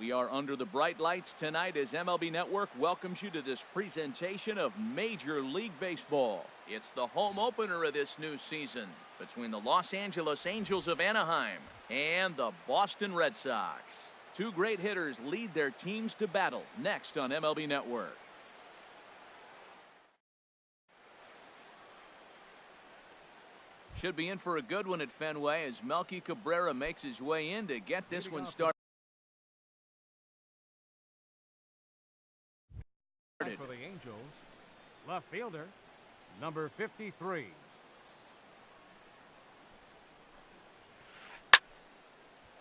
We are under the bright lights tonight as MLB Network welcomes you to this presentation of Major League Baseball. It's the home opener of this new season between the Los Angeles Angels of Anaheim and the Boston Red Sox. Two great hitters lead their teams to battle next on MLB Network. Should be in for a good one at Fenway as Melky Cabrera makes his way in to get this one started. For the Angels, left fielder, number 53.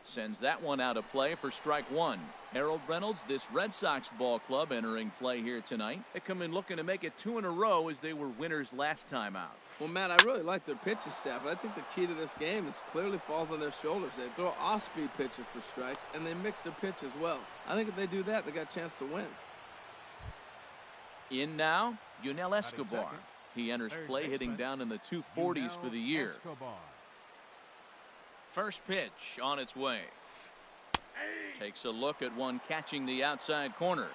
Sends that one out of play for strike one. Harold Reynolds, this Red Sox ball club entering play here tonight. They come in looking to make it 2 in a row as they were winners last time out. Well, Matt, I really like their pitching staff, but I think the key to this game is clearly falls on their shoulders. They throw off-speed pitches for strikes, and they mix their pitch as well. I think if they do that, they got a chance to win. In now, Yunel Escobar. He enters play hitting down in the 240s for the year. First pitch on its way. Takes a look at one catching the outside corner.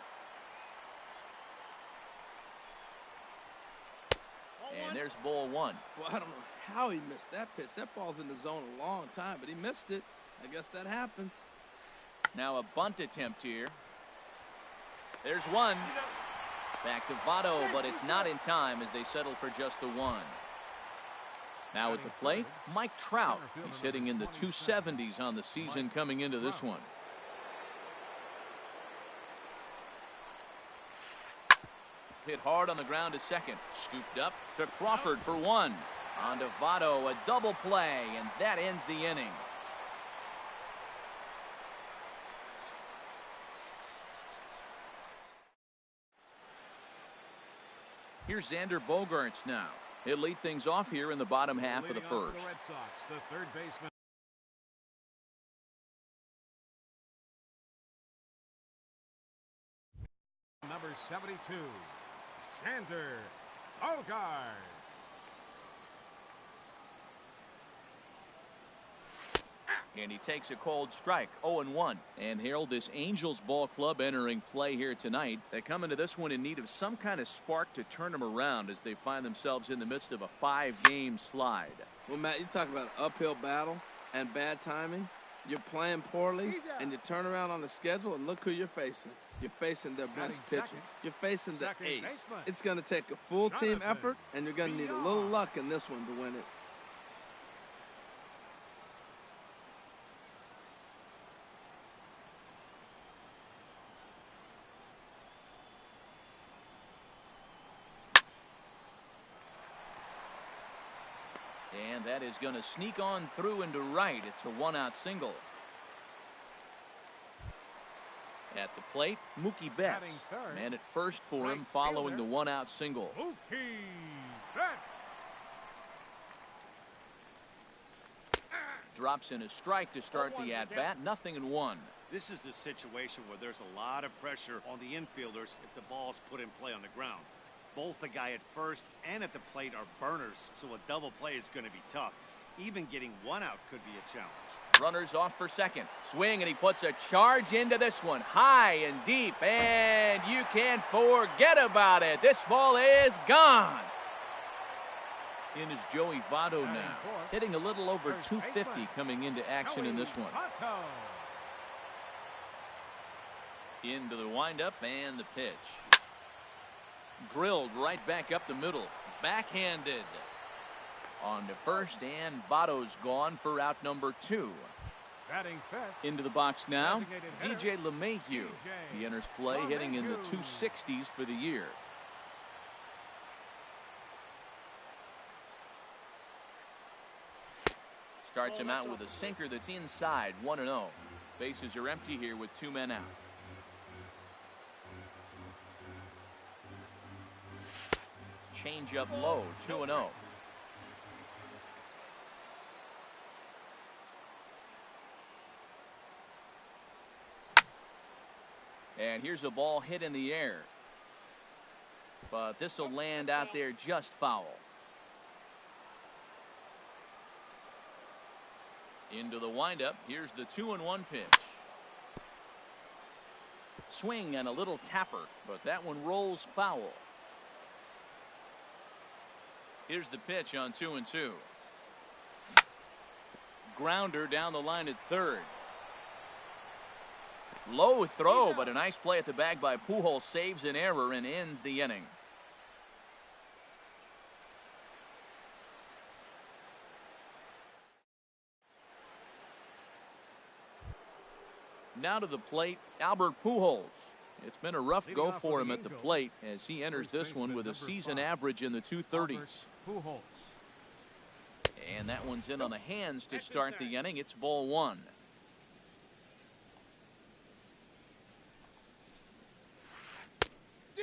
And there's ball one. Well, I don't know how he missed that pitch. That ball's in the zone a long time, but he missed it. I guess that happens. Now a bunt attempt here. There's one. Back to Votto, but it's not in time as they settle for just the one. Now at the plate, Mike Trout. He's hitting in the 270s on the season coming into this one. Hit hard on the ground to second. Scooped up to Crawford for one. On to Votto, a double play, and that ends the inning. Here's Xander Bogaerts now. He'll lead things off here in the bottom half of the first. The Red Sox, the third baseman. Number 72, Xander Bogaerts. And he takes a cold strike, 0-1. And Harold, this Angels ball club entering play here tonight. They come into this one in need of some kind of spark to turn them around as they find themselves in the midst of a 5-game slide. Well, Matt, you talk about uphill battle and bad timing. You're playing poorly, and you turn around on the schedule, and look who you're facing. You're facing their best pitcher. You're facing the ace. It's going to take a full team effort, and you're going to need a little luck in this one to win it. And that is going to sneak on through into right. It's a 1-out single. At the plate, Mookie Betts. Man at first for him following the 1-out single. Mookie Betts. Drops in a strike to start the at-bat. 0-1. This is the situation where there's a lot of pressure on the infielders if the ball's put in play on the ground. Both the guy at first and at the plate are burners, so a double play is going to be tough. Even getting 1 out could be a challenge. Runners off for second. Swing, and he puts a charge into this one. High and deep, and you can't forget about it. This ball is gone. In is Joey Votto now. Hitting a little over 250 coming into action in this one. Into the windup and the pitch. Drilled right back up the middle. Backhanded. On to first, and Votto's gone for out number 2. Into the box now, DJ LeMahieu. He enters play hitting in the 260s for the year. Starts him out with a sinker that's inside, 1-0. Bases are empty here with 2 men out. Change up low, 2-0. And here's a ball hit in the air. But this will land out there just foul. Into the windup. Here's the 2-1 pitch. Swing and a little tapper, but that one rolls foul. Here's the pitch on 2-2. Grounder down the line at third. Low throw, but a nice play at the bag by Pujols saves an error and ends the inning. Now to the plate, Albert Pujols. It's been a rough go for him at the plate as he enters this one with a season average in the 230s. And that one's in on the hands to start the inning. It's ball one.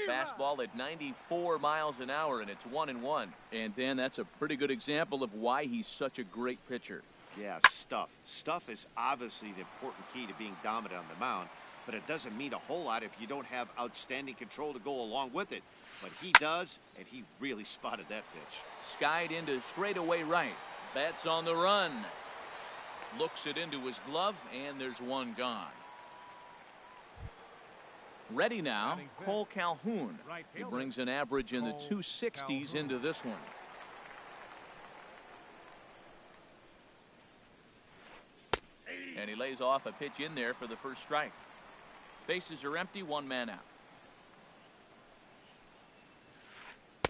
Fastball at 94 miles an hour, and it's 1-1. And Dan, that's a pretty good example of why he's such a great pitcher. Yeah, stuff. Stuff is obviously the important key to being dominant on the mound, but it doesn't mean a whole lot if you don't have outstanding control to go along with it. But he does, and he really spotted that pitch. Skied into straightaway right. Bats on the run. Looks it into his glove, and there's one gone. Ready now, Cole Calhoun. He brings an average in the 260s into this one. And he lays off a pitch in there for the first strike. Bases are empty, one man out.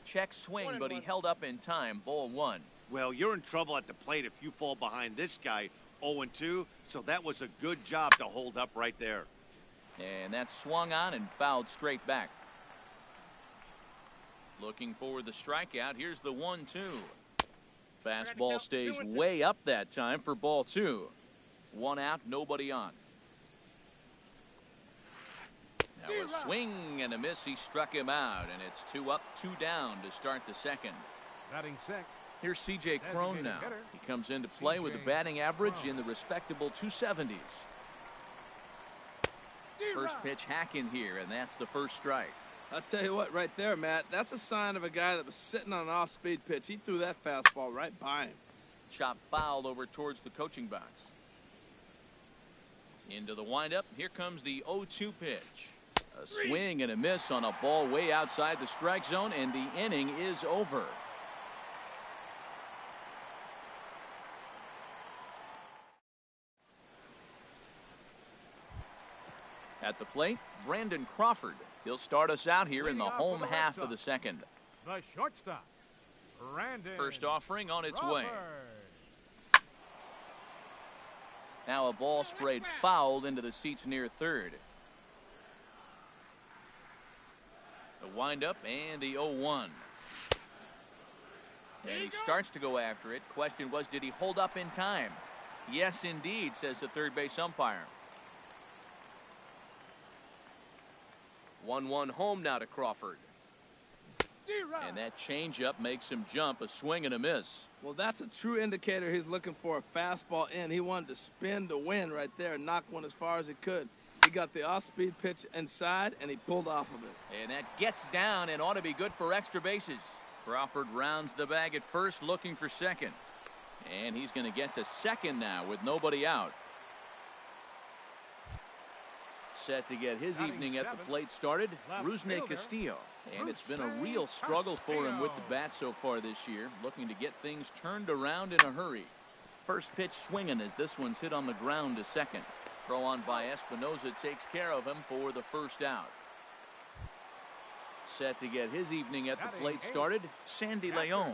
Check swing, but he held up in time. Ball one. Well, you're in trouble at the plate if you fall behind this guy 0-2, so that was a good job to hold up right there. And that's swung on and fouled straight back. Looking for the strikeout. Here's the 1-2. Fastball stays way up that time for ball two. One out, nobody on. Now a swing and a miss. He struck him out, and it's 2 up, 2 down to start the second. Batting sixth. Here's C.J. Cron now. He comes into play with a batting average in the respectable 270s. First pitch hack in here, and that's the first strike. I'll tell you what, right there, Matt, that's a sign of a guy that was sitting on an off-speed pitch. He threw that fastball right by him. Chop fouled over towards the coaching box. Into the windup. Here comes the 0-2 pitch. A swing and a miss on a ball way outside the strike zone, and the inning is over. At the plate, Brandon Crawford. He'll start us out here in the home half of the second. The shortstop, Brandon. First offering on its way. Now a ball sprayed fouled into the seats near third. The windup and the 0-1. And he starts to go after it. Question was, did he hold up in time? Yes, indeed, says the third base umpire. 1-1 home now to Crawford. And that changeup makes him jump. A swing and a miss. Well, that's a true indicator he's looking for a fastball in. He wanted to spin to win right there and knock one as far as he could. He got the off-speed pitch inside, and he pulled off of it. And that gets down and ought to be good for extra bases. Crawford rounds the bag at first, looking for second. And he's going to get to second now with nobody out. Set to get his evening at the plate started, Rusney Castillo. And it's been a real struggle for him with the bat so far this year, looking to get things turned around in a hurry. First pitch swinging as this one's hit on the ground to second. Throw on by Espinosa takes care of him for the first out. Set to get his evening at the plate started, Sandy Leon.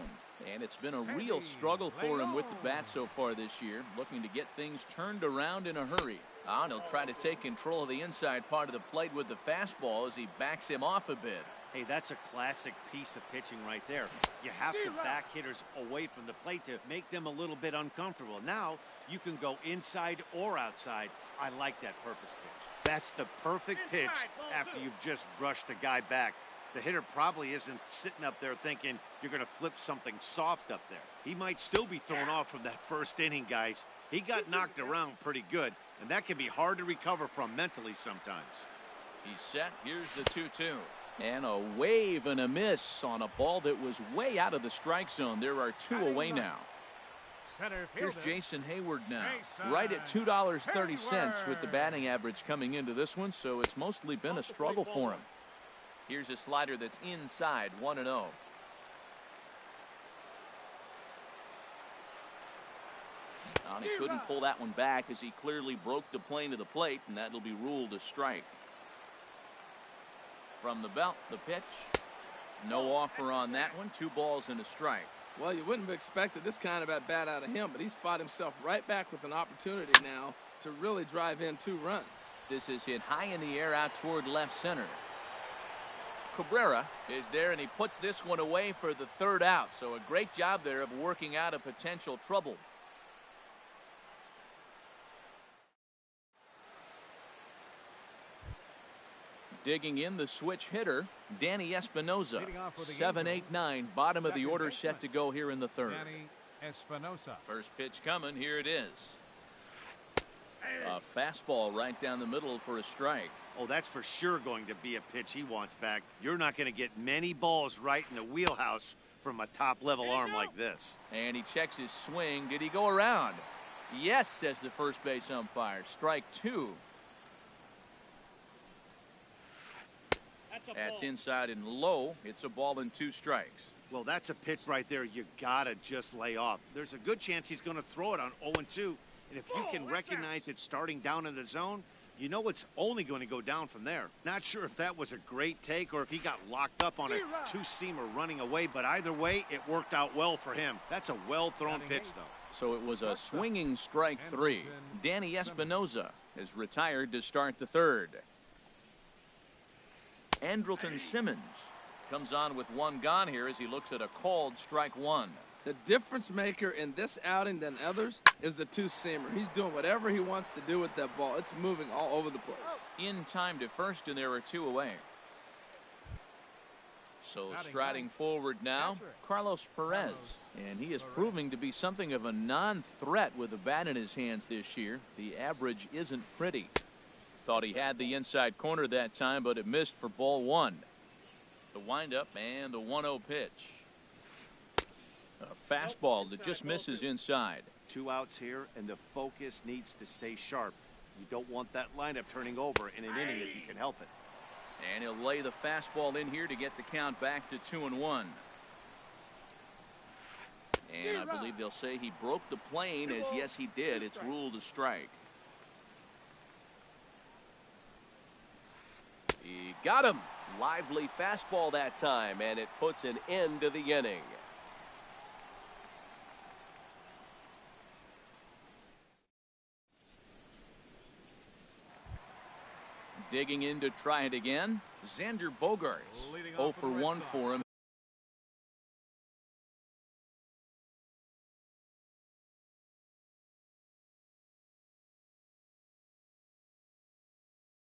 And it's been a real struggle for him with the bat so far this year, looking to get things turned around in a hurry. And he'll try to take control of the inside part of the plate with the fastball as he backs him off a bit. Hey, that's a classic piece of pitching right there. You have to back hitters away from the plate to make them a little bit uncomfortable. Now you can go inside or outside. I like that purpose pitch. That's the perfect pitch after you've just brushed a guy back. The hitter probably isn't sitting up there thinking you're going to flip something soft up there. He might still be thrown off from that first inning, guys. He got knocked around pretty good, and that can be hard to recover from mentally sometimes. He's set. Here's the 2-2. And a wave and a miss on a ball that was way out of the strike zone. There are two away now. center Here's fielder. Jason Hayward now, Jason right at $2.30 with the Hayward. batting average coming into this one, so it's mostly been a struggle for him. Here's a slider that's inside, 1-0. And he couldn't pull that one back as he clearly broke the plane to the plate, and that'll be ruled a strike. From the belt, the pitch. No offer on that one. 2 balls and a strike. Well, you wouldn't have expected this kind of at bat out of him, but he's fought himself right back with an opportunity now to really drive in 2 runs. This is hit high in the air out toward left center. Cabrera is there, and he puts this one away for the 3rd out. So a great job there of working out a potential trouble. Digging in the switch hitter, Danny Espinosa. 7-8-9, bottom of the order set to go here in the 3rd. Danny Espinosa. First pitch coming, here it is. A fastball right down the middle for a strike. Oh, that's for sure going to be a pitch he wants back. You're not going to get many balls right in the wheelhouse from a top-level arm like this. And he checks his swing. Did he go around? Yes, says the first base umpire. Strike 2. That's inside and low. It's a ball and 2 strikes. Well, that's a pitch right there you gotta just lay off. There's a good chance he's going to throw it on 0-2. And if you can recognize it starting down in the zone, you know it's only going to go down from there. Not sure if that was a great take or if he got locked up on a 2-seamer running away, but either way, it worked out well for him. That's a well-thrown pitch, though. So it was a swinging strike 3. Danny Espinosa is retired to start the 3rd. Andrelton Simmons comes on with 1 gone here as he looks at a called strike 1. The difference maker in this outing than others is the 2-seamer. He's doing whatever he wants to do with that ball. It's moving all over the place. In time to first, and there are 2 away. So striding forward now, Carlos Perez. And he is proving to be something of a non-threat with the bat in his hands this year. The average isn't pretty. Thought he had the inside corner that time, but it missed for ball 1. The windup and the 1-0 pitch. A fastball that just misses inside. 2 outs here, and the focus needs to stay sharp. You don't want that lineup turning over in an inning if you can help it. And he'll lay the fastball in here to get the count back to 2-1. And I believe they'll say he broke the plane, as yes he did. It's ruled a strike. He got him. Lively fastball that time, and it puts an end to the inning. Digging in to try it again, Xander Bogaerts. 0 for 1 for him.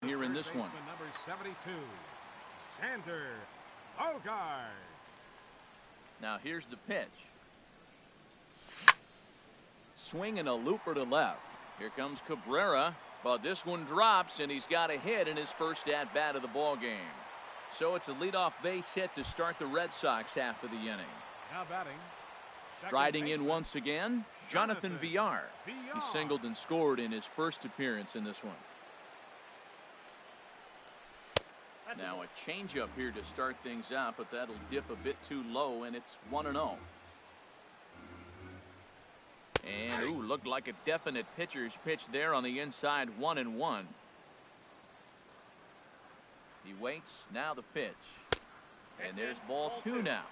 Here in this one. Number 72, Xander Bogaerts. Now here's the pitch. Swing and a looper to left. Here comes Cabrera, but this one drops, and he's got a hit in his first at-bat of the ball game. So it's a leadoff base hit to start the Red Sox half of the inning. Now batting. Striding in once again, Jonathan Villar. He singled and scored in his first appearance in this one. Now a changeup here to start things out, but that'll dip a bit too low, and it's 1-0. And ooh, looked like a definite pitcher's pitch there on the inside, 1-1. He waits, now the pitch. And there's ball 2 now.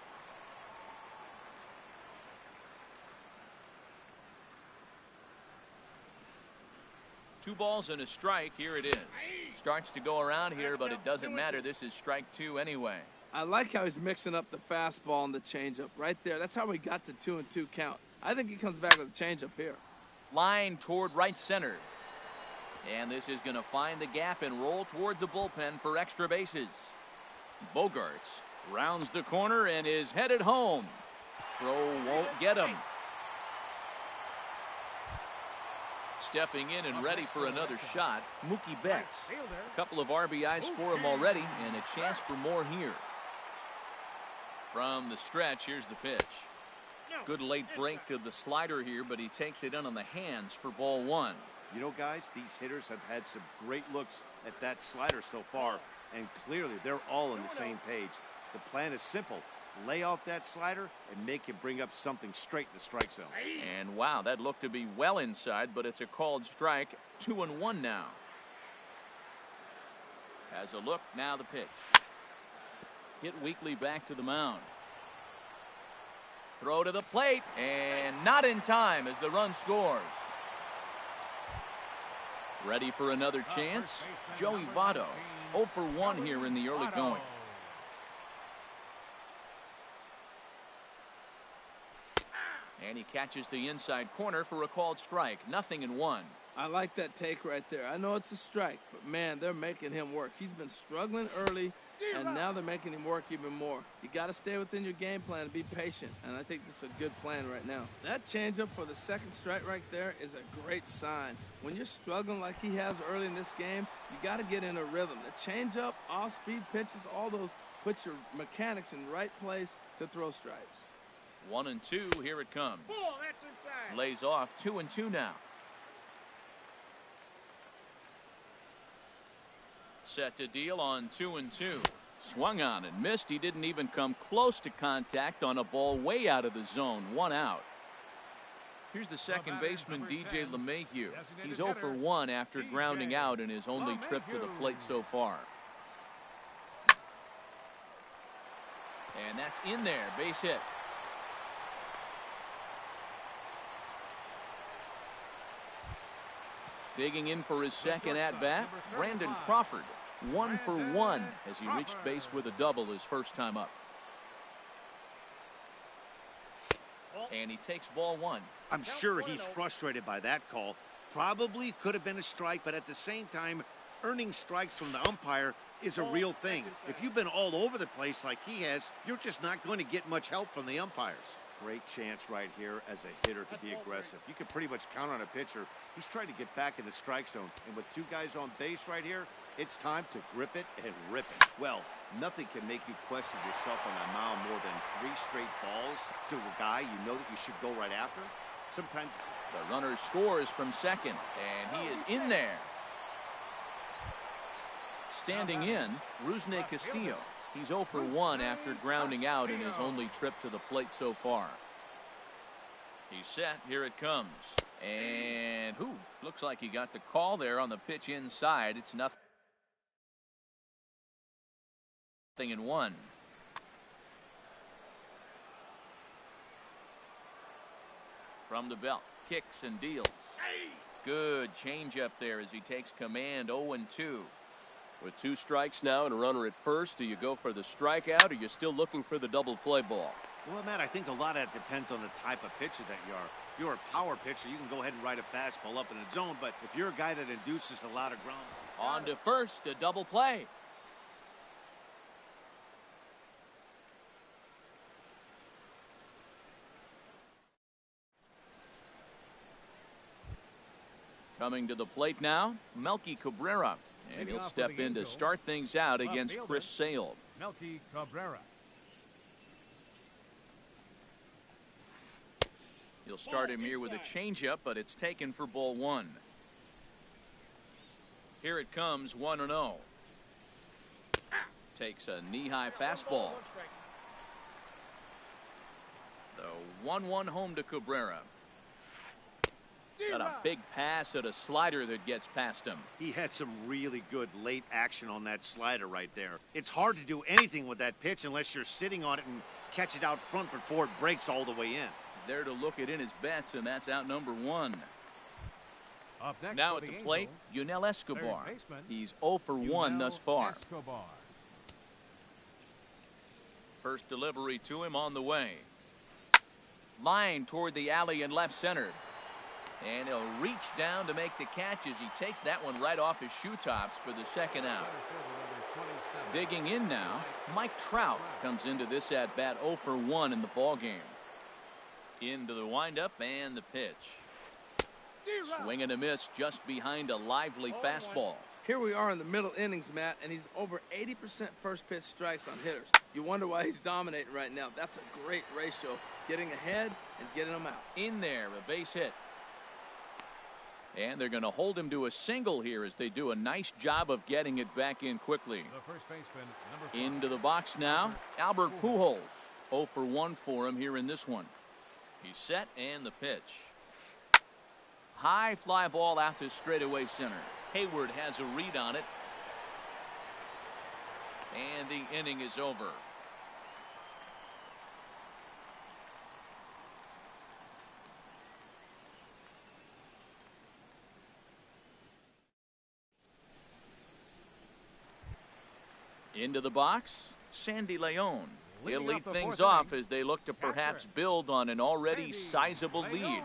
Two balls and a strike. Here it is. Starts to go around here, but it doesn't matter. This is strike 2 anyway. I like how he's mixing up the fastball and the changeup right there. That's how we got the 2-2 count. I think he comes back with a changeup here. Line toward right center. And this is going to find the gap and roll toward the bullpen for extra bases. Bogaerts rounds the corner and is headed home. Throw won't get him. Stepping in and ready for another shot, Mookie Betts. A couple of RBIs for him already, and a chance for more here. From the stretch, here's the pitch. Good late break to the slider here, but he takes it in on the hands for ball one. You know, guys, these hitters have had some great looks at that slider so far, and clearly they're all on the same page. The plan is simple. Lay off that slider and make him bring up something straight in the strike zone. And wow, that looked to be well inside, but it's a called strike. 2-1 now. Has a look, now the pitch. Hit weakly back to the mound. Throw to the plate, and not in time as the run scores. Ready for another chance? Joey Votto, 0 for 1 here in the early going. And he catches the inside corner for a called strike. 0-1. I like that take right there. I know it's a strike, but man, they're making him work. He's been struggling early, and now they're making him work even more. You got to stay within your game plan and be patient, and I think this is a good plan right now. That changeup for the second strike right there is a great sign. When you're struggling like he has early in this game, you got to get in a rhythm. The changeup, off-speed pitches, all those put your mechanics in the right place to throw strikes. 1-2, here it comes. Lays off. 2-2 now. Set to deal on 2-2. Swung on and missed. He didn't even come close to contact on a ball way out of the zone. 1 out. Here's the second baseman, DJ LeMahieu. He's 0 for 1 after grounding out in his only trip to the plate so far. And that's in there. Base hit. Digging in for his second at-bat, Brandon Crawford. 1 for 1 as he reached base with a double his first time up. And he takes ball one. I'm sure he's frustrated by that call. Probably could have been a strike, but at the same time, earning strikes from the umpire is a real thing. If you've been all over the place like he has, you're just not going to get much help from the umpires. Great chance right here as a hitter to be aggressive. You can pretty much count on a pitcher. He's trying to get back in the strike zone. And with 2 guys on base right here, it's time to grip it and rip it. Well, nothing can make you question yourself on that mound more than 3 straight balls to a guy you know that you should go right after. Sometimes the runner scores from second, and he is in there. Standing in, Rusney Castillo. He's 0 for 1 after grounding out in his only trip to the plate so far. He's set. Here it comes. And looks like he got the call there on the pitch inside. It's 0-1. From the belt, kicks and deals. Good changeup there as he takes command. 0-2. With 2 strikes now and a runner at first, do you go for the strikeout, or you're still looking for the double play ball? Well, Matt, I think a lot of that depends on the type of pitcher that you are. If you're a power pitcher, you can go ahead and ride a fastball up in the zone, but if you're a guy that induces a lot of ground. On to first, a double play. Coming to the plate now, Melky Cabrera. And he'll step in to start things out against Chris Sale. Melky Cabrera. He'll start him here with a changeup, but it's taken for ball 1. Here it comes, 1-0. Takes a knee-high fastball. The 1-1 home to Cabrera. Got a big pass at a slider that gets past him. He had some really good late action on that slider right there. It's hard to do anything with that pitch unless you're sitting on it and catch it out front before it breaks all the way in. There to look it in his bets, and that's out number 1. Now at the plate, Yunel Escobar. He's 0 for 1 thus far. First delivery to him on the way. Line toward the alley in left center. And he'll reach down to make the catch as he takes that one right off his shoe tops for the second out. Digging in now, Mike Trout comes into this at-bat 0 for 1 in the ballgame. Into the windup and the pitch. Swing and a miss just behind a lively fastball. Here we are in the middle innings, Matt, and he's over 80% first pitch strikes on hitters. You wonder why he's dominating right now. That's a great ratio, getting ahead and getting them out. In there, a base hit. And they're going to hold him to a single here as they do a nice job of getting it back in quickly. The first baseman, number 5. Into the box now, Albert Pujols. 0 for 1 for him here in this one. He's set and the pitch. High fly ball out to straightaway center. Hayward has a read on it. And the inning is over. Into the box, Sandy Leon. He'll lead things off as they look to perhaps build on an already sizable lead.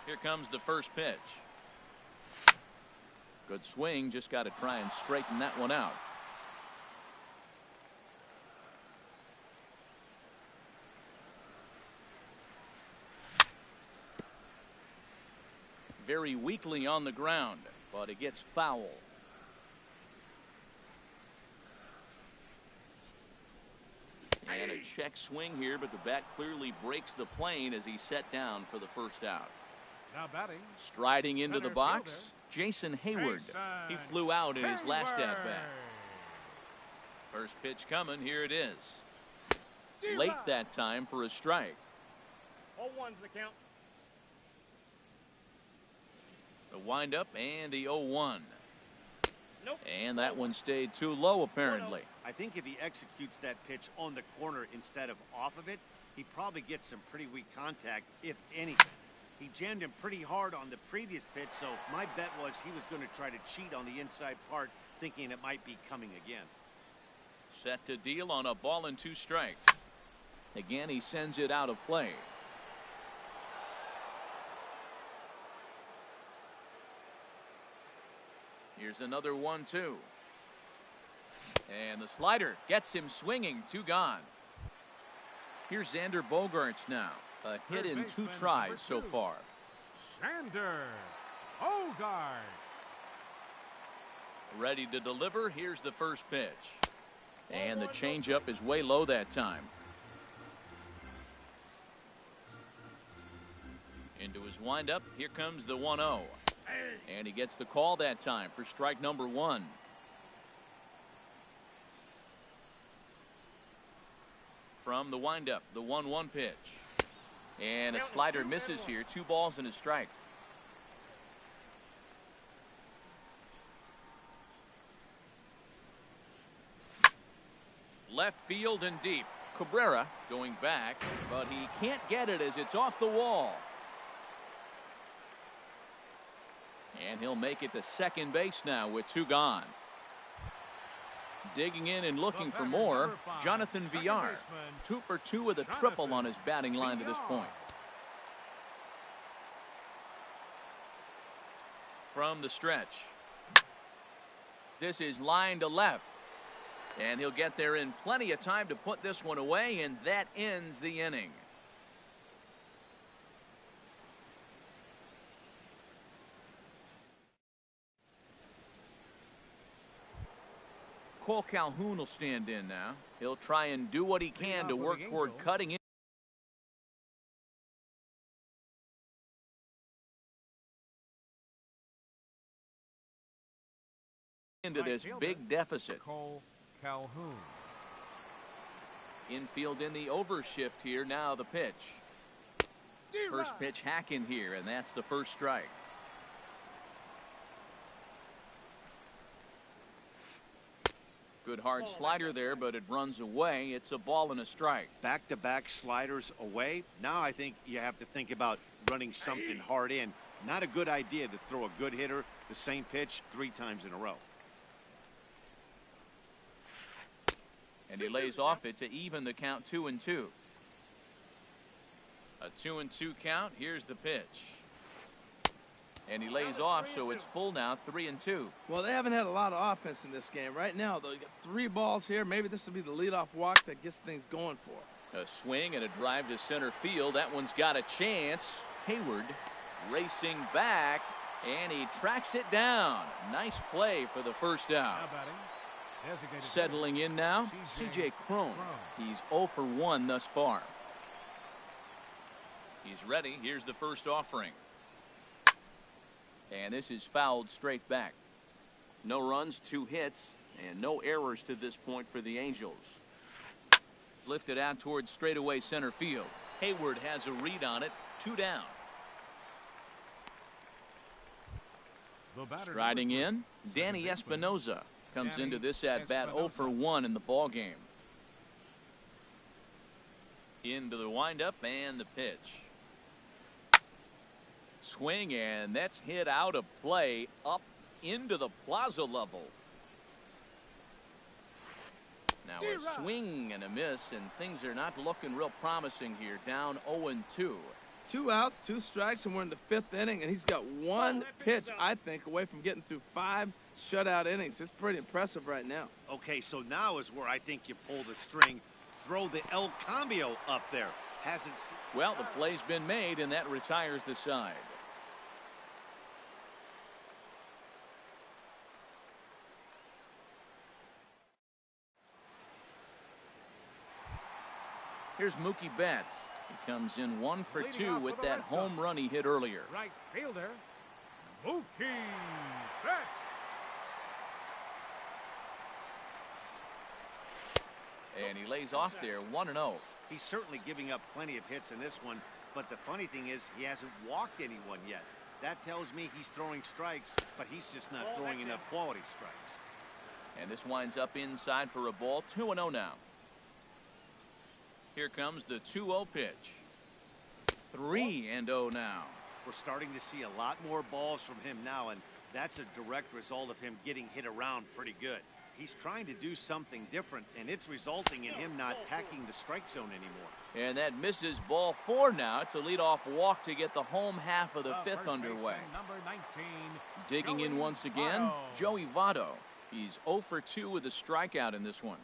Here comes the first pitch. Good swing, just got to try and straighten that one out. Very weakly on the ground, but it gets foul. And a check swing here, but the bat clearly breaks the plane as he's set down for the first out. Now batting. Striding into the box, Jason Hayward. He flew out in his last at-bat. First pitch coming, here it is. Late that time for a strike. 0-1's the count. The windup and the 0-1. Nope. And that one stayed too low apparently. I think if he executes that pitch on the corner instead of off of it, he probably gets some pretty weak contact, if anything. He jammed him pretty hard on the previous pitch, so my bet was he was going to try to cheat on the inside part, thinking it might be coming again. Set to deal on a ball and 2 strikes. Again, he sends it out of play. Here's another 1-2. And the slider gets him swinging. 2 gone. Here's Xander Bogaerts now. A hit in 2 tries so far. Xander Bogart. Ready to deliver. Here's the first pitch. And the changeup is way low that time. Into his windup. Here comes the 1-0. And he gets the call that time for strike number 1. From the windup, the 1-1 pitch. And a slider misses here. 2 balls and a strike. Left field and deep. Cabrera going back, but he can't get it as it's off the wall. And he'll make it to second base now with 2 gone. Digging in and looking for more, Jonathan Villar. 2 for 2 with a triple on his batting line to this point. From the stretch. This is line to left. And he'll get there in plenty of time to put this one away, and that ends the inning. Cole Calhoun will stand in now. He'll try and do what he can to work toward cutting into this big deficit. Cole Calhoun. Infield in the overshift here. Now the pitch. First pitch hacking here, and that's the first strike. Good hard slider there, but it runs away. It's a ball and a strike. Back-to-back sliders away. Now I think you have to think about running something hard in. Not a good idea to throw a good hitter the same pitch 3 times in a row. And he lays off it to even the count 2-2. A 2-2 count. Here's the pitch. And he lays off, so it's full now, 3-2. Well, they haven't had a lot of offense in this game. Right now, though, you got 3 balls here. Maybe this will be the leadoff walk that gets things going for. A swing and a drive to center field. That one's got a chance. Hayward racing back, And he tracks it down. Nice play for the first out. Now batting. Designated Settling in now, C.J. Cron. He's 0 for 1 thus far. He's ready. Here's the first offering. And this is fouled straight back. No runs, 2 hits, and no errors to this point for the Angels. Lifted out towards straightaway center field. Hayward has a read on it. 2 down. The batter, Striding in, Danny Espinoza comes into this at bat 0 for 1 in the ball game. Into the windup and the pitch. Swing, and that's hit out of play up into the plaza level. Now a swing and a miss, and things are not looking real promising here. Down 0-2. 2 outs, 2 strikes, and we're in the 5th inning, and he's got 1 pitch, I think, away from getting through 5 shutout innings. It's pretty impressive right now. Okay, so now is where I think you pull the string. Throw the El Cambio up there. Hasn't. Well, the play's been made, and that retires the side. Here's Mookie Betts. He comes in 1 for 2 with that home run he hit earlier. Right fielder, Mookie Betts. And he lays off there 1-0. He's certainly giving up plenty of hits in this one, but the funny thing is he hasn't walked anyone yet. That tells me he's throwing strikes, but he's just not throwing enough quality strikes. And this winds up inside for a ball. 2-0 now. Here comes the 2-0 pitch. 3-0 now. We're starting to see a lot more balls from him now, and that's a direct result of him getting hit around pretty good. He's trying to do something different, and it's resulting in him not attacking the strike zone anymore. And that misses ball 4 now. It's a leadoff walk to get the home half of the 5th underway. Number 19, Digging in once again, Joey Votto. He's 0 for 2 with a strikeout in this one.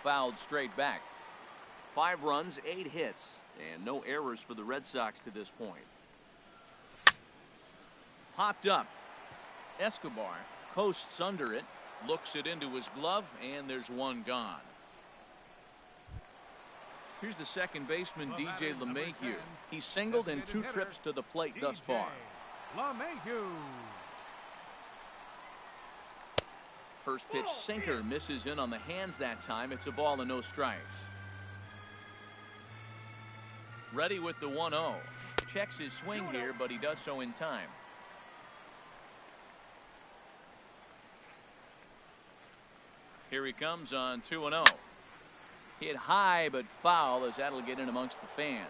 Fouled straight back. 5 runs, 8 hits, and no errors for the Red Sox to this point. Popped up. Escobar coasts under it, looks it into his glove, and there's 1 gone. Here's the second baseman, DJ LeMahieu. He's singled in 2 trips to the plate thus far. LeMahieu. First pitch sinker misses in on the hands that time. It's a ball and no strikes. Ready with the 1-0. Checks his swing here, but he does so in time. Here he comes on 2-0. Hit high but foul, as that'll get in amongst the fans.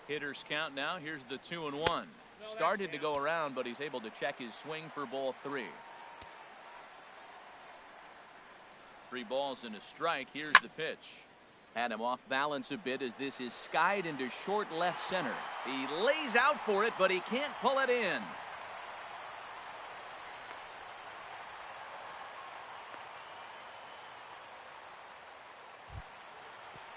Hitters count now. Here's the 2-1. Started to go around, but he's able to check his swing for ball 3. 3 balls and a strike. Here's the pitch. Had him off balance a bit as this is skied into short left center. He lays out for it, but he can't pull it in.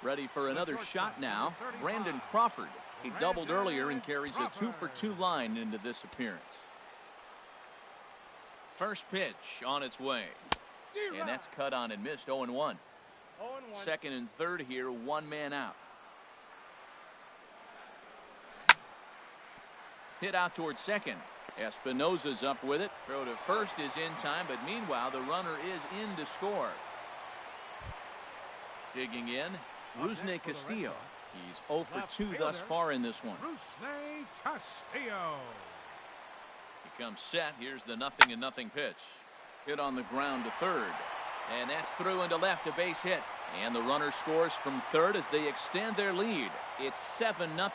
Ready for another shot now. Brandon Crawford. He doubled earlier and carries a 2 for 2 line into this appearance. First pitch on its way. And that's cut on and missed. 0-1. Second and third here, 1 man out. Hit out towards second. Espinoza's up with it. Throw to first is in time, but meanwhile the runner is in to score. Digging in, Rusney Castillo. He's 0 for 2 thus far in this one. Rusney Castillo. He comes set. Here's the 0-0 pitch. Hit on the ground to third. And that's through into left, a base hit. And the runner scores from third as they extend their lead. It's 7-0.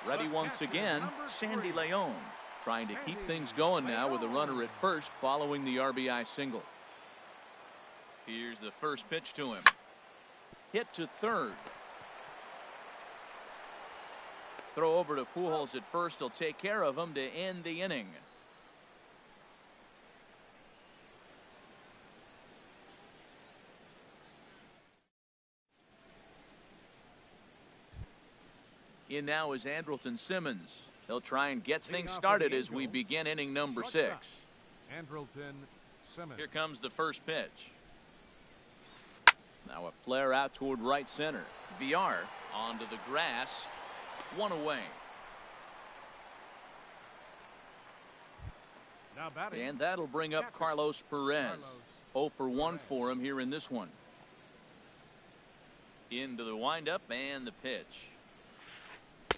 Ready once again, Sandy Leon. Trying to keep things going now with a runner at first following the RBI single. Here's the first pitch to him. Hit to third. Throw over to Pujols at first. He'll take care of him to end the inning. In now is Andrelton Simmons. He'll try and get things started as we begin inning number 6. Andrelton Simmons. Here comes the first pitch. Now a flare out toward right center. VR onto the grass. 1 away. Now batting. And that'll bring up Carlos Perez. 0 for 1 for him here in this one. Into the windup and the pitch.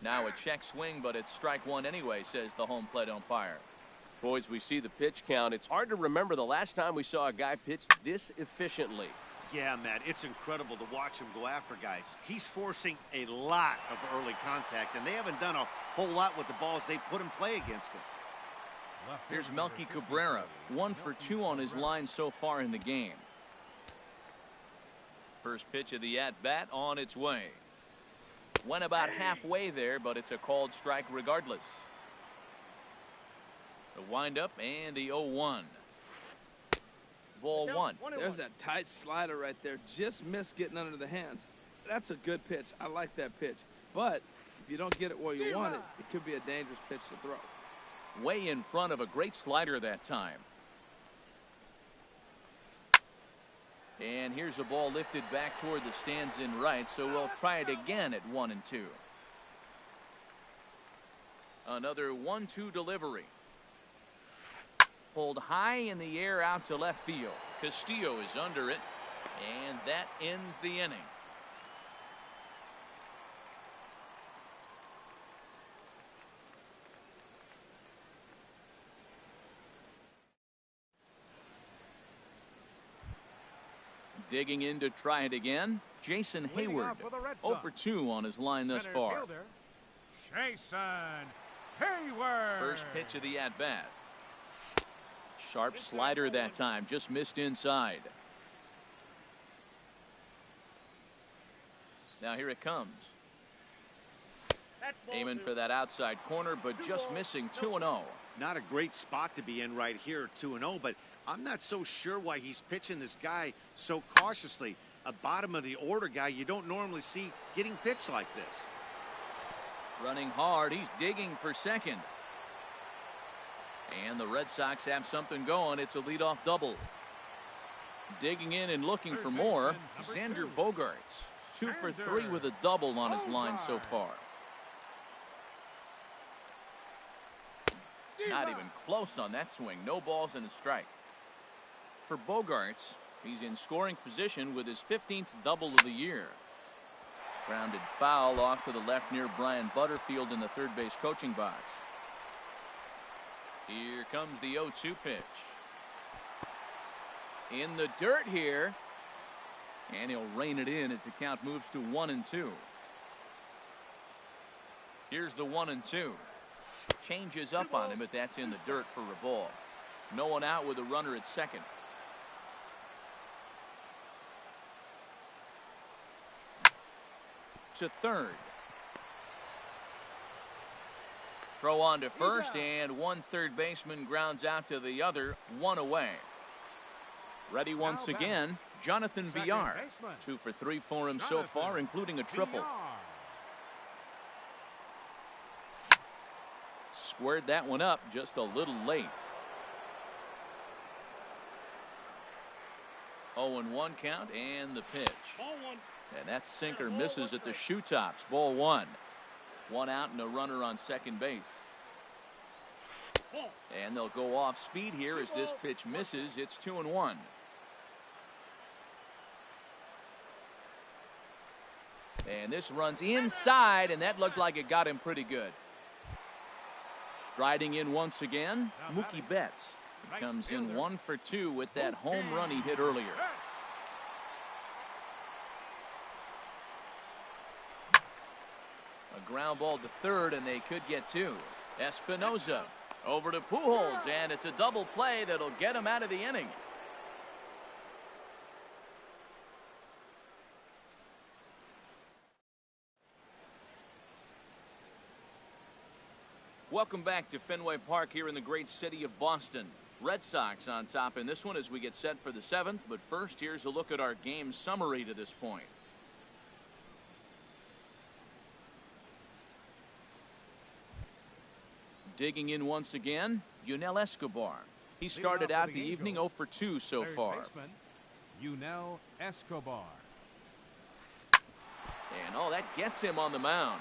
Now a check swing, but it's strike 1 anyway, says the home plate umpire. Boys, we see the pitch count. It's hard to remember the last time we saw a guy pitch this efficiently. Yeah, Matt, it's incredible to watch him go after guys. He's forcing a lot of early contact, and they haven't done a whole lot with the balls they put in play against him. Here's Melky Cabrera, 1 for 2 on his line so far in the game. First pitch of the at-bat on its way. Went about halfway there, but it's a called strike regardless. The windup and the 0-1. Ball 1. There's that tight slider right there. Just missed getting under the hands. That's a good pitch. I like that pitch. But if you don't get it where you want it, it could be a dangerous pitch to throw. Way in front of a great slider that time. And here's a ball lifted back toward the stands in right, so we'll try it again at 1-2. Another 1-2 delivery. Pulled high in the air out to left field. Castillo is under it, and that ends the inning. Digging in to try it again, Jason Hayward. 0 for 2 on his line thus far. Jason Hayward. First pitch of the at-bat. Sharp slider that time, just missed inside. Now here it comes. Aiming for that outside corner, but just missing 2-0. Not a great spot to be in right here, 2-0, but I'm not so sure why he's pitching this guy so cautiously. A bottom of the order guy you don't normally see getting pitched like this. Running hard, he's digging for second. And the Red Sox have something going. It's a leadoff double. Digging in and looking for more, Xander Bogaerts. 2 for 3 with a double on his line so far. Not even close on that swing. No balls and a strike. For Bogaerts, he's in scoring position with his 15th double of the year. Grounded foul off to the left near Brian Butterfield in the third base coaching box. Here comes the 0-2 pitch. In the dirt here. And he'll rein it in as the count moves to 1-2. Here's the 1-2. Changes up on him, but that's in the dirt for a ball. No one out with a runner at second. To third. Throw on to first, and one third baseman grounds out to the other, 1 away. Ready once again, Jonathan VR. 2 for 3 for him so far, including a triple. Squared that one up just a little late. 0-1 count and the pitch. And that sinker misses at the shoe tops. Ball 1. 1 out and a runner on second base. And they'll go off speed here as this pitch misses. It's 2-1. And this runs inside, and that looked like it got him pretty good. Striding in once again, Mookie Betts. He comes in 1 for 2 with that home run he hit earlier. A ground ball to third, and they could get 2. Espinosa over to Pujols, and it's a double play that'll get him out of the inning. Welcome back to Fenway Park here in the great city of Boston. Red Sox on top in this one as we get set for the 7th. But first, here's a look at our game summary to this point. Digging in once again, Yunel Escobar. He started out the evening 0 for 2 so far. Yunel Escobar. And that gets him on the mound.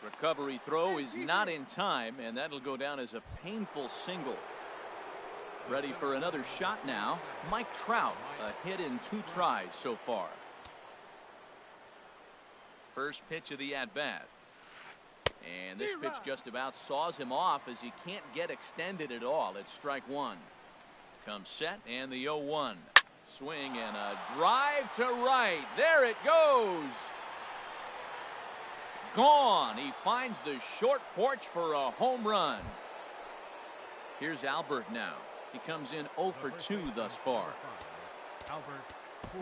Recovery throw is not in time, and that'll go down as a painful single. Ready for another shot now. Mike Trout, a hit in 2 tries so far. First pitch of the at-bat. And this pitch just about saws him off as he can't get extended at all. It's strike 1. Comes set and the 0-1. Swing and a drive to right. There it goes. Gone. He finds the short porch for a home run. Here's Albert now. He comes in 0 for 2 thus far.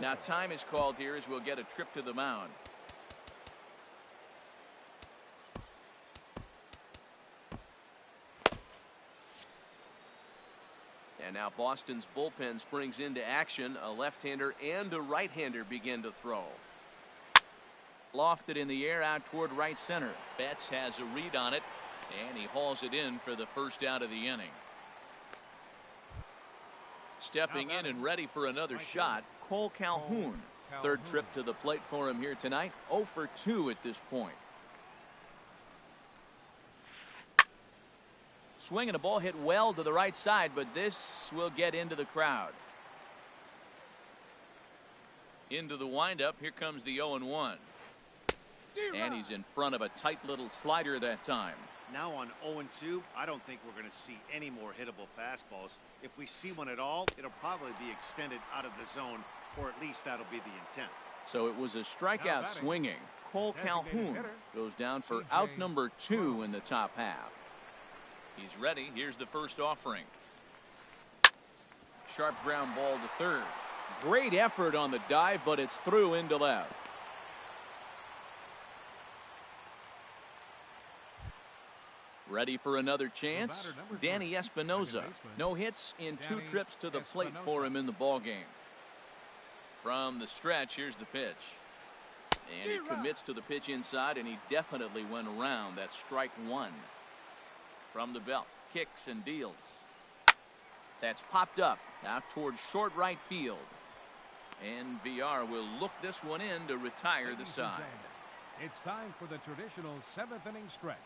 Now time is called here as we'll get a trip to the mound. And now Boston's bullpen springs into action. A left-hander and a right-hander begin to throw. Lofted in the air out toward right center. Betts has a read on it, and he hauls it in for the first out of the inning. Stepping in and ready for another shot, Cole Calhoun. Third trip to the plate for him here tonight. 0 for 2 at this point. Swing and a ball hit well to the right side, but this will get into the crowd. Into the windup. Here comes the 0-1. And he's in front of a tight little slider that time. Now on 0-2, I don't think we're going to see any more hittable fastballs. If we see one at all, it'll probably be extended out of the zone, or at least that'll be the intent. So it was a strikeout swinging. Cole Calhoun goes down for out number 2 in the top half. He's ready. Here's the first offering. Sharp ground ball to third. Great effort on the dive, but it's through into left. Ready for another chance. Danny Espinoza. No hits in 2 trips to the plate for him in the ballgame. From the stretch, here's the pitch. And he commits to the pitch inside, and he definitely went around. That's strike 1. From the belt, kicks and deals. That's popped up out towards short right field. And VR will look this one in to retire the side. It's time for the traditional 7th inning stretch.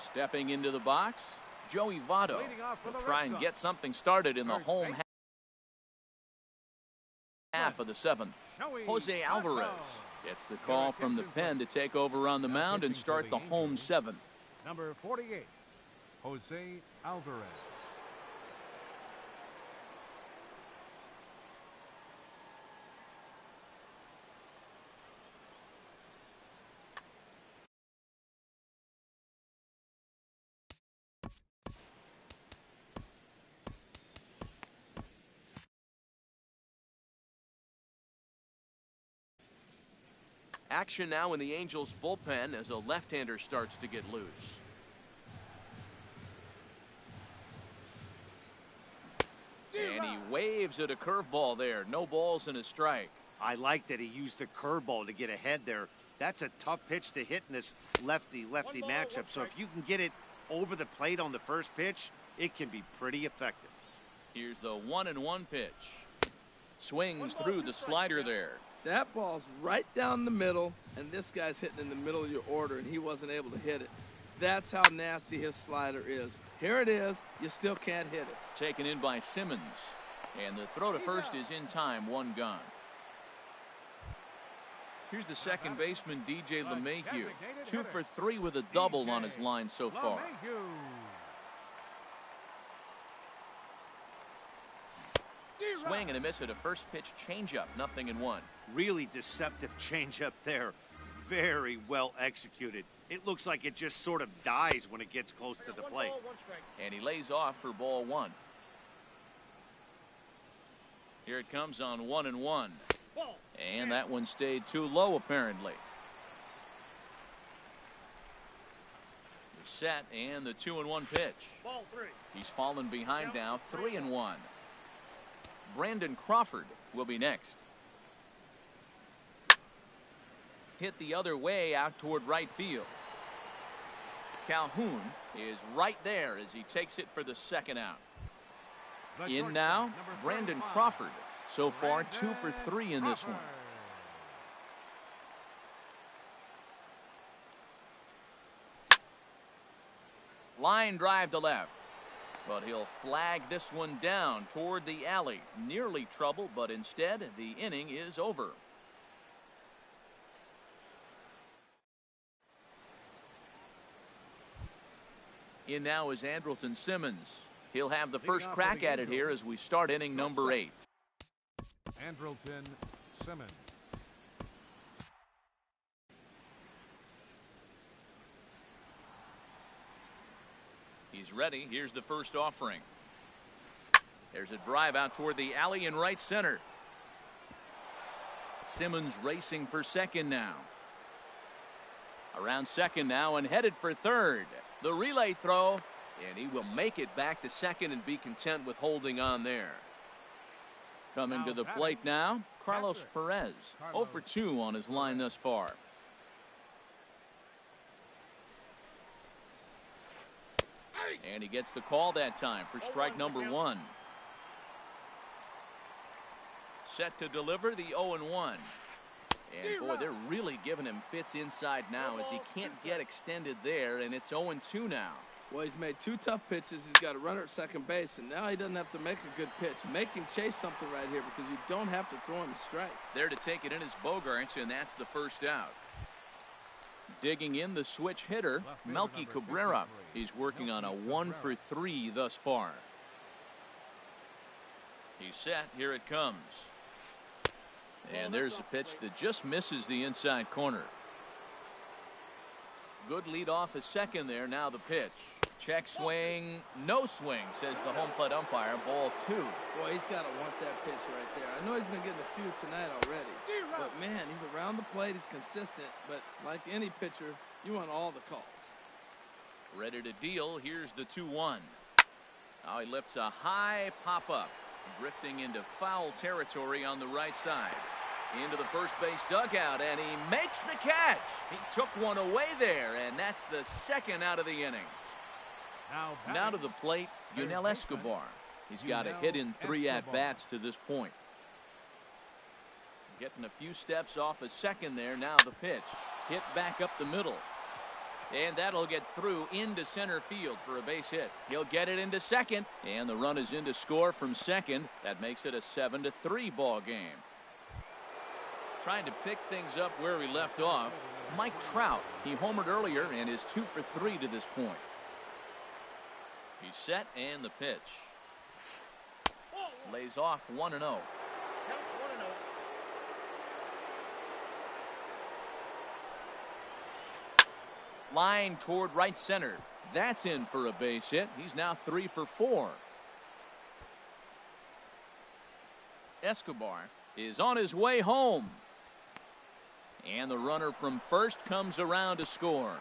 Stepping into the box, Joey Votto will try and get something started in the home half of the 7th. Jose Alvarez gets the call from the pen to take over on the mound and start the home 7th. Number 48, Jose Alvarez. Action now in the Angels bullpen as a left-hander starts to get loose. And he waves at a curveball there. No balls and a strike. I like that he used the curveball to get ahead there. That's a tough pitch to hit in this lefty-lefty matchup. So if you can get it over the plate on the first pitch, it can be pretty effective. Here's the 1-1 pitch. Swings through the slider there. That ball's right down the middle, and this guy's hitting in the middle of your order, and he wasn't able to hit it. That's how nasty his slider is. Here it is. You still can't hit it. Taken in by Simmons. And the throw to first is in time. 1 gone. Here's the second baseman, DJ LeMahieu. 2 for 3 with a double on his line so far. Swing and a miss at a first pitch changeup. 0-1. Really deceptive changeup there. Very well executed. It looks like it just sort of dies when it gets close to the plate. And he lays off for ball 1. Here it comes on 1-1. And that one stayed too low apparently. The set and the 2-1 pitch. He's fallen behind now. 3-1. Brandon Crawford will be next. Hit the other way out toward right field. Calhoun is right there as he takes it for the second out. In now, Brandon Crawford. So far, 2 for 3 in this one. Line drive to left. But he'll flag this one down toward the alley. Nearly trouble, but instead, the inning is over. In now is Andrelton Simmons. He'll have the first crack at it here as we start inning number 8. Andrelton Simmons. He's ready. Here's the first offering. There's a drive out toward the alley in right center. Simmons racing for second now. Around second now and headed for third. The relay throw, and he will make it back to second and be content with holding on there. Coming to the plate now, Carlos Perez. 0 for 2 on his line thus far. And he gets the call that time for strike number 1. Set to deliver the 0-1. And boy, they're really giving him fits inside now as he can't get extended there, and it's 0-2 now. Well, he's made 2 tough pitches. He's got a runner at second base, and now he doesn't have to make a good pitch. Make him chase something right here because you don't have to throw him a strike. There to take it in is Bogaerts, and that's the first out. Digging in the switch hitter, Melky Cabrera. He's working on a 1 for 3 thus far. He's set. Here it comes. And there's a pitch that just misses the inside corner. Good lead off a second there. Now the pitch. Check swing. No swing, says the home plate umpire. Ball 2. Boy, he's got to want that pitch right there. I know he's been getting a few tonight already. But, man, he's around the plate. He's consistent. But like any pitcher, you want all the calls. Ready to deal. Here's the 2-1. Now he lifts a high pop-up. Drifting into foul territory on the right side. Into the first base dugout, and he makes the catch. He took one away there, and that's the second out of the inning. Now to the plate, Yunel Escobar. He's got a hit in 3 at-bats to this point. Getting a few steps off a second there. Now the pitch. Hit back up the middle. And that'll get through into center field for a base hit. He'll get it into second, and the run is in to score from second. That makes it a 7-3 ball game. Trying to pick things up where we left off, Mike Trout. He homered earlier and is 2 for 3 to this point. He's set, and the pitch. Lays off 1-0. Line toward right center. That's in for a base hit. He's now 3 for 4. Escobar is on his way home. And the runner from first comes around to score.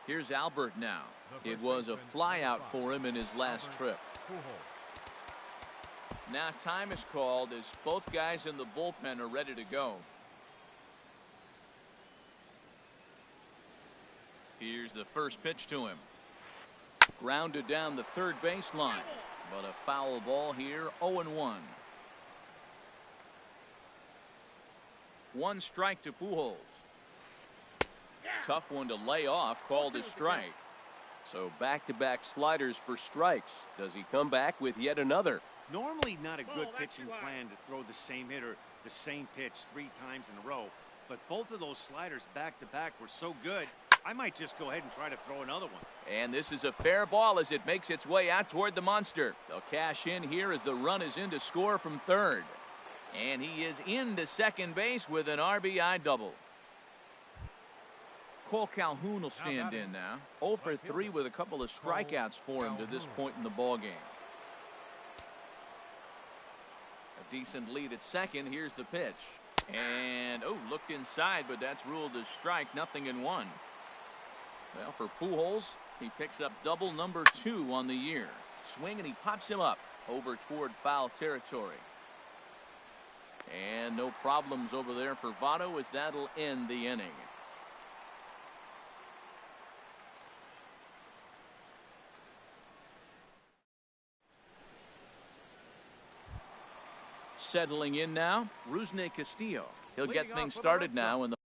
Here's Albert now. It was a fly out for him in his last trip. Now time is called as both guys in the bullpen are ready to go. Here's the first pitch to him. Grounded down the third baseline. But a foul ball here, 0-1. 1 strike to Pujols. Tough one to lay off, called a strike. So back-to-back sliders for strikes. Does he come back with yet another? Normally not a good pitching plan to throw the same hitter the same pitch 3 times in a row. But both of those sliders back-to-back were so good, I might just go ahead and try to throw another one. And this is a fair ball as it makes its way out toward the monster. They'll cash in here as the run is in to score from third. And he is into second base with an RBI double. Cole Calhoun will stand in now. 0 for 3 with a couple of strikeouts for him to this point in the ballgame. A decent lead at second. Here's the pitch. And, looked inside, but that's ruled as strike. 0-1. Well, for Pujols, he picks up double number 2 on the year. Swing, and he pops him up. over toward foul territory. And no problems over there for Votto, as that'll end the inning. Settling in now, Rusney Castillo. He'll get things started now in the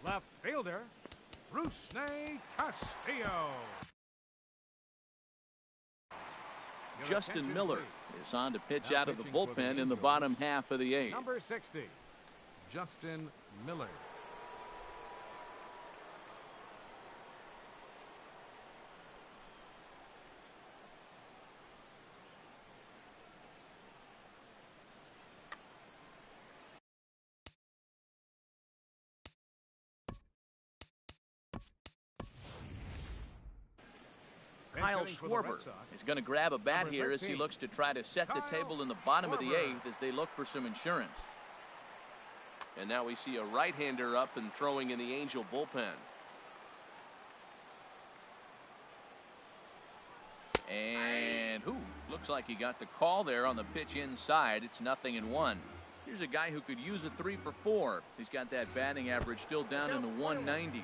left fielder, Rusney Castillo. Justin Miller is on to pitch out of the bullpen in the bottom half of the eighth. Number 60, Justin Miller. Kyle Schwarber is going to grab a bat here as he looks to try to set the table in the bottom of the eighth as they look for some insurance. And now we see a right-hander up and throwing in the Angel bullpen. And looks like he got the call there on the pitch inside. It's 0-1. Here's a guy who could use a 3 for 4. He's got that batting average still down in the 190s.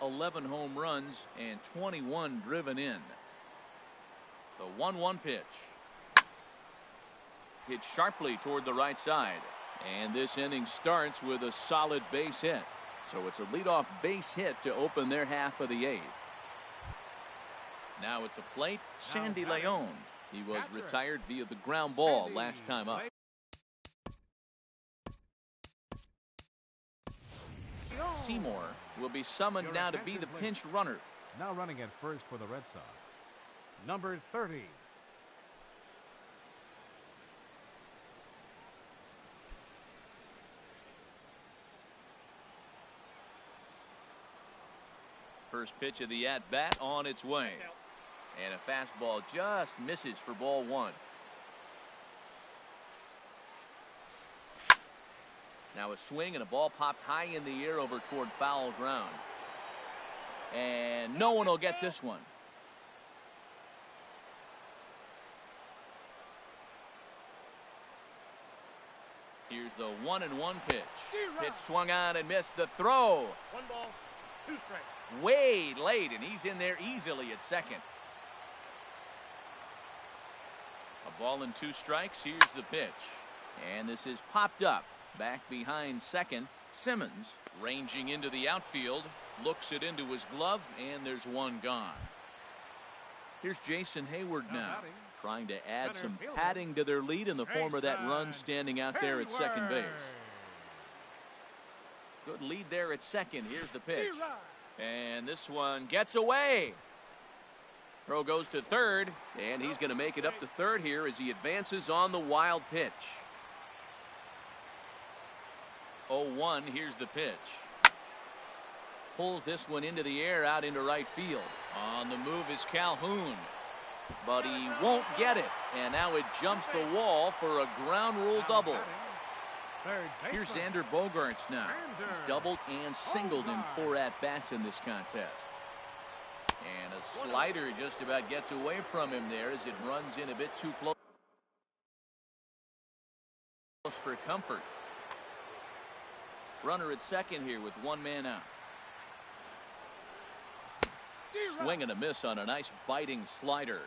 11 home runs and 21 driven in. The 1-1 pitch. Hit sharply toward the right side. And this inning starts with a solid base hit. So it's a leadoff base hit to open their half of the eighth. Now at the plate, Sandy Leon. He was retired via the ground ball last time up. Seymour will be summoned now to be the pinch runner. Now running at first for the Red Sox, number 30. First pitch of the at-bat on its way. And a fastball just misses for ball one. Now a swing and a ball popped high in the air over toward foul ground. And no one will get this one. Here's the 1-1 pitch. Pitch swung on and missed the throw. 1 ball, 2 strikes. Way late, and he's in there easily at second. A ball and 2 strikes. Here's the pitch. And this is popped up. Back behind second. Simmons ranging into the outfield. Looks it into his glove, and there's one gone. Here's Jason Hayward now, trying to add some padding to their lead in the form of that run standing out there at second base. Good lead there at second. Here's the pitch. And this one gets away. Throw goes to third, and he's going to make it up to third here as he advances on the wild pitch. 0-1, here's the pitch. Pulls this one into the air out into right field. On the move is Calhoun, but he won't get it. And now it jumps the wall for a ground rule double. Here's Xander Bogaerts now. He's doubled and singled in 4 at-bats in this contest. And a slider just about gets away from him there as it runs in a bit too close for comfort. Runner at second here with 1 man out. Swing and a miss on a nice biting slider.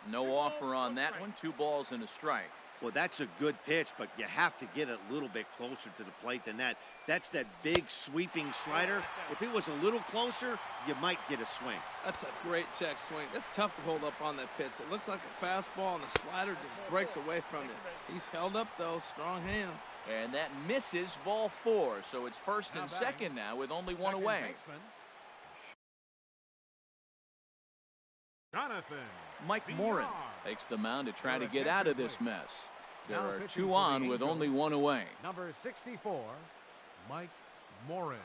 No offer on that one. 2 balls and a strike. Well, that's a good pitch, but you have to get it a little bit closer to the plate than that. That's that big sweeping slider. If it was a little closer, you might get a swing. That's a great check swing. That's tough to hold up on that pitch. It looks like a fastball, and the slider just breaks away from it. He's held up, though. Strong hands. And that misses ball 4. So it's first and second now with only 1 away. Jonathan Mike Morin takes the mound to try to get out of this mess. There are 2 on with only 1 away. Number 64, Mike Morin.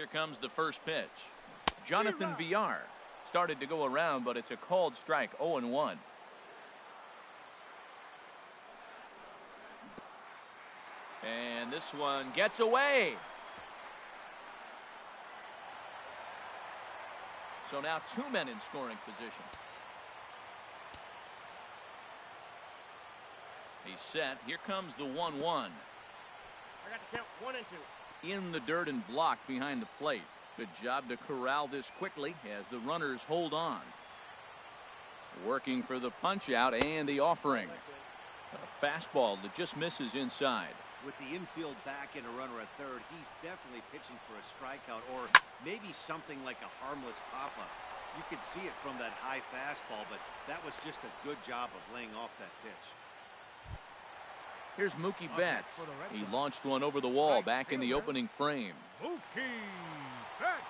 Here comes the first pitch. Jonathan Villar started to go around, but it's a called strike, 0-1. And this one gets away. So now 2 men in scoring position. He's set. Here comes the 1-1. I got to count 1 and 2. In the dirt and blocked behind the plate. Good job to corral this quickly as the runners hold on. Working for the punch out and the offering. A fastball that just misses inside. With the infield back and a runner at third, he's definitely pitching for a strikeout or maybe something like a harmless pop-up. You could see it from that high fastball, but that was just a good job of laying off that pitch. Here's Mookie Betts. He launched one over the wall back in the opening frame. Mookie Betts.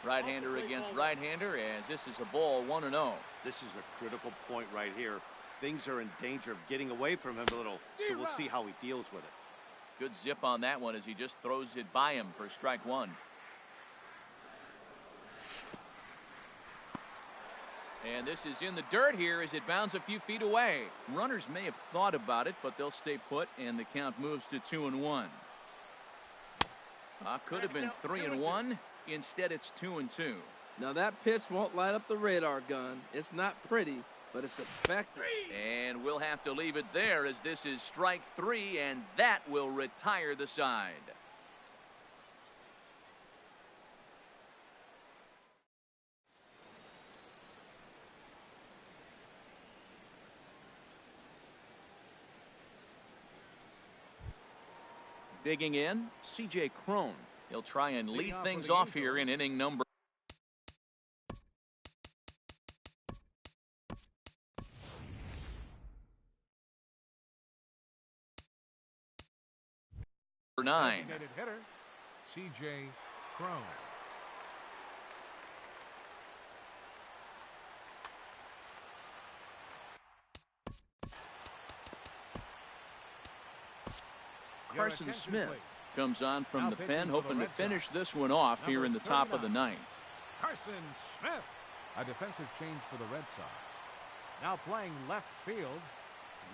Right-hander against right-hander as this is a ball 1-0. This is a critical point right here. Things are in danger of getting away from him a little, so we'll see how he deals with it. Good zip on that one as he just throws it by him for strike one. And this is in the dirt here as it bounds a few feet away. Runners may have thought about it, but they'll stay put, and the count moves to 2-1. Could have been 3-1. Instead, it's 2-2. Now that pitch won't light up the radar gun. It's not pretty, but it's effective. And we'll have to leave it there as this is strike 3, and that will retire the side. Digging in, C.J. Cron. He'll try and lead things off here in inning number 9. Designated hitter, C.J. Cron. Carson Smith comes on from the pen, hoping to finish this one off here in the top of the ninth. Carson Smith. A defensive change for the Red Sox. Now playing left field,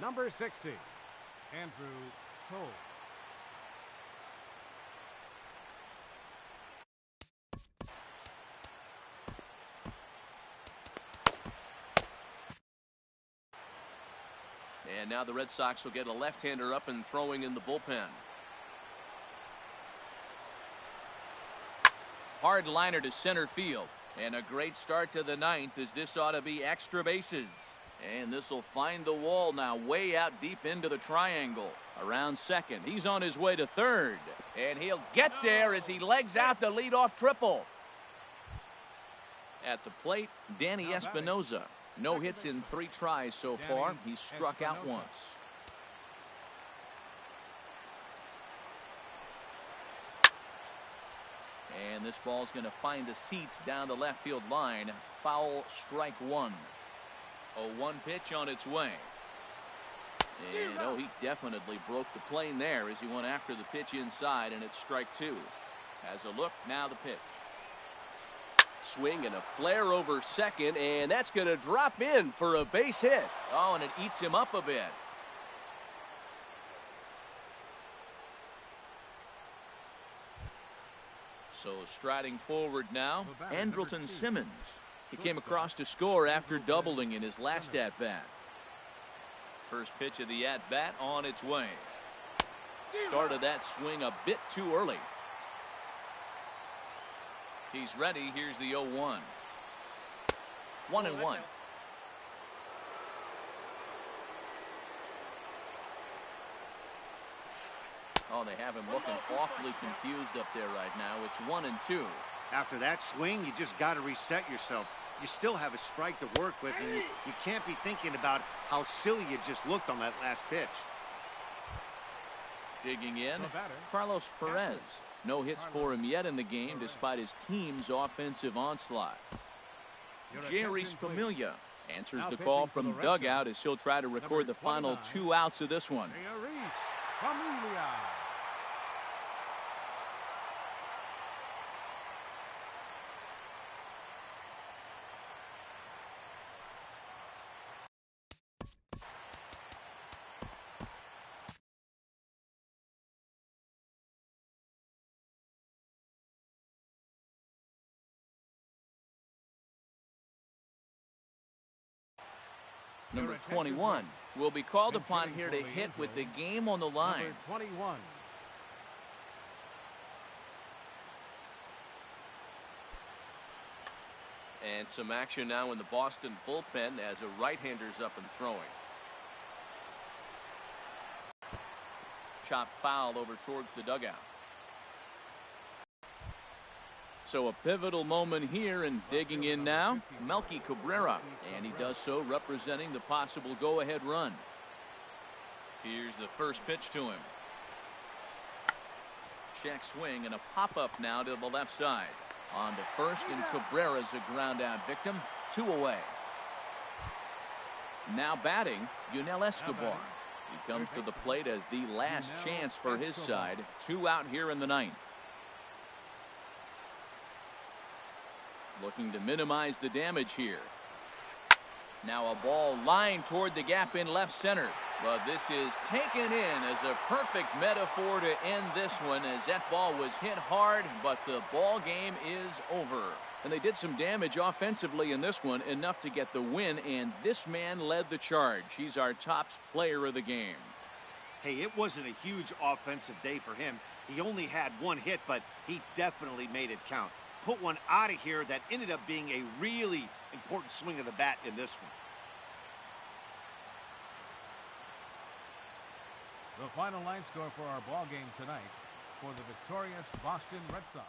number 60, Andrew Cole. And now the Red Sox will get a left-hander up and throwing in the bullpen. Hard liner to center field. And a great start to the ninth as this ought to be extra bases. And this will find the wall now way out deep into the triangle. Around second. He's on his way to third. And he'll get there as he legs out the leadoff triple. At the plate, Danny Espinoza. No hits in 3 tries so far. He's struck out once. And this ball's going to find the seats down the left field line. Foul, strike 1. 0-1 pitch on its way. And he definitely broke the plane there as he went after the pitch inside, and it's strike 2. Has a look, now the pitch. Swing and a flare over second, and that's going to drop in for a base hit. Oh, and it eats him up a bit. So striding forward now, Andrelton Simmons. He came across to score after doubling in his last at-bat. First pitch of the at-bat on its way. Started that swing a bit too early. He's ready. Here's the 0-1. 1-1. Oh, they have him looking awfully confused up there right now. It's 1-2. After that swing, you just got to reset yourself. You still have a strike to work with, and you can't be thinking about how silly you just looked on that last pitch. Digging in, Carlos Perez. No hits for him yet in the game despite his team's offensive onslaught. Jerry Spamiglia answers the call from dugout as he'll try to record the final 2 outs of this one. Familia. Number 21 will be called upon here to hit with the game on the line. Number 21. And some action now in the Boston bullpen as a right-hander's up and throwing. Chop foul over towards the dugout. So a pivotal moment here, and digging in now, Melky Cabrera, and he does so representing the possible go-ahead run. Here's the first pitch to him. Check swing and a pop-up now to the left side. On to first, and Cabrera's a ground-out victim. 2 away. Now batting, Yunel Escobar. He comes to the plate as the last chance for his side. 2 out here in the ninth. Looking to minimize the damage here. Now a ball lined toward the gap in left center. But this is taken in as a perfect metaphor to end this one, as that ball was hit hard, but the ball game is over. And they did some damage offensively in this one, enough to get the win, and this man led the charge. He's our top player of the game. Hey, it wasn't a huge offensive day for him. He only had 1 hit, but he definitely made it count. Put one out of here that ended up being a really important swing of the bat in this one. The final line score for our ball game tonight for the victorious Boston Red Sox.